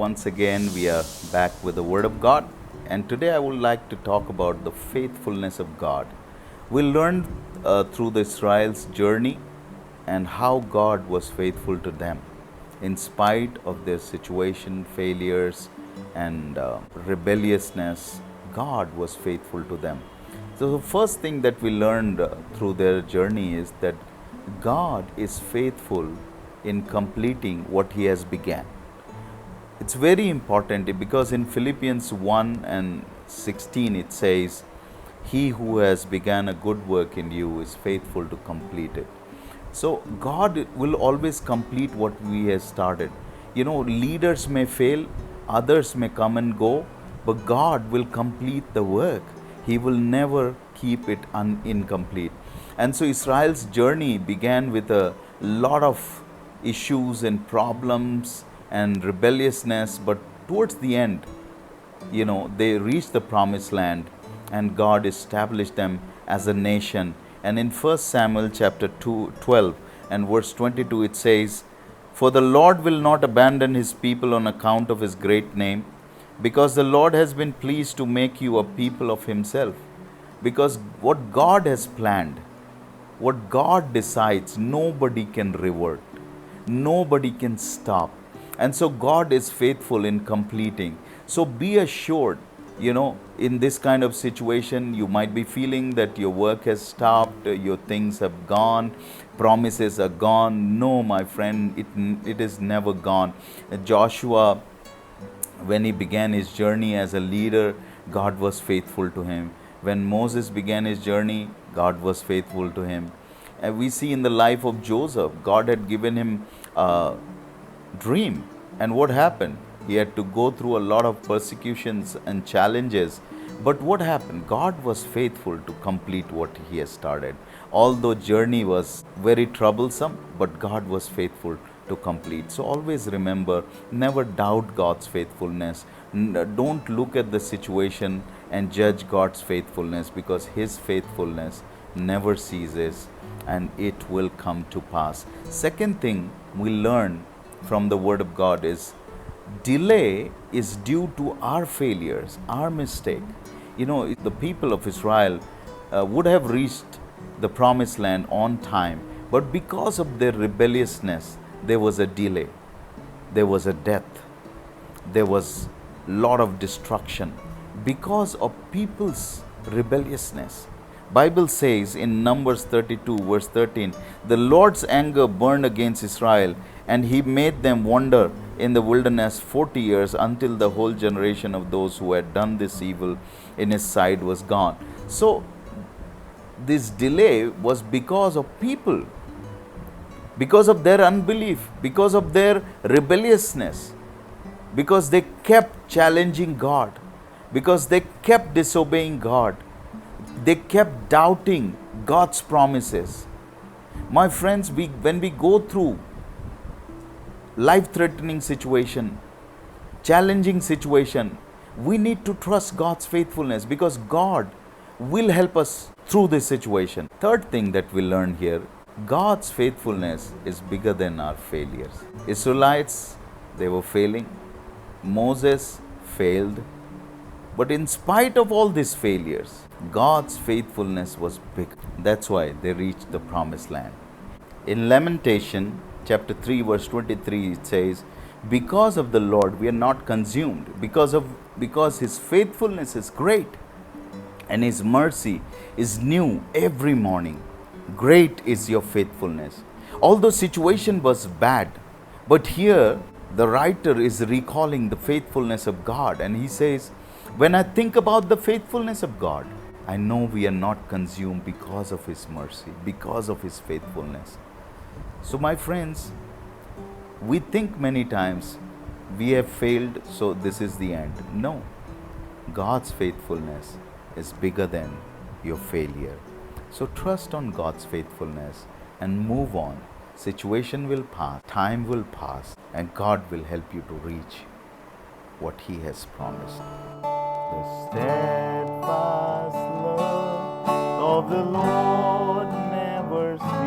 once again we are back with the Word of God, and today I would like to talk about the faithfulness of God. We learned through the Israel's journey and how God was faithful to them in spite of their situation, failures, and rebelliousness. God was faithful to them. So, the first thing that we learned through their journey is that God is faithful in completing what He has begun. It's very important because in Philippians 1 and 16 it says, He who has begun a good work in you is faithful to complete it. So God will always complete what we have started. Leaders may fail, others may come and go, but God will complete the work. He will never keep it incomplete. And so Israel's journey began with a lot of issues and problems and rebelliousness, but towards the end, they reached the promised land and God established them as a nation. And in 1 Samuel chapter 12 and verse 22 it says, For the Lord will not abandon his people on account of his great name, because the Lord has been pleased to make you a people of himself. Because what God has planned, what God decides, nobody can revert, nobody can stop. And so God is faithful in completing. So be assured, in this kind of situation, you might be feeling that your work has stopped, your things have gone, promises are gone. No, my friend, it is never gone. Joshua, when he began his journey as a leader, God was faithful to him. When Moses began his journey, God was faithful to him. And we see in the life of Joseph, God had given him a dream. And what happened? He had to go through a lot of persecutions and challenges. But what happened? God was faithful to complete what he has started. Although journey was very troublesome, but God was faithful to complete. So always remember, never doubt God's faithfulness. Don't look at the situation and judge God's faithfulness, because his faithfulness never ceases and it will come to pass. Second thing we learn from the Word of God is delay is due to our failures, our mistake. The people of Israel would have reached the promised land on time, but because of their rebelliousness, there was a delay, there was a death, there was a lot of destruction because of people's rebelliousness. Bible says in Numbers 32 verse 13, the Lord's anger burned against Israel, and he made them wander in the wilderness 40 years until the whole generation of those who had done this evil in his sight was gone. So this delay was because of people, because of their unbelief, because of their rebelliousness, because they kept challenging God, because they kept disobeying God. They kept doubting God's promises. My friends, when we go through life-threatening situation, challenging situation, we need to trust God's faithfulness, because God will help us through this situation. Third thing that we learn here, God's faithfulness is bigger than our failures. Israelites, they were failing. Moses failed. But in spite of all these failures, God's faithfulness was big. That's why they reached the promised land. In Lamentation chapter 3 verse 23 it says, because of the Lord we are not consumed, because his faithfulness is great and his mercy is new every morning. Great is your faithfulness. Although situation was bad, but here the writer is recalling the faithfulness of God, and he says, when I think about the faithfulness of God, I know we are not consumed because of his mercy, because of his faithfulness. So my friends, we think many times we have failed, so this is the end. No, God's faithfulness is bigger than your failure. So trust on God's faithfulness and move on. Situation will pass, time will pass, and God will help you to reach what he has promised. The steadfast love of the Lord never ceases.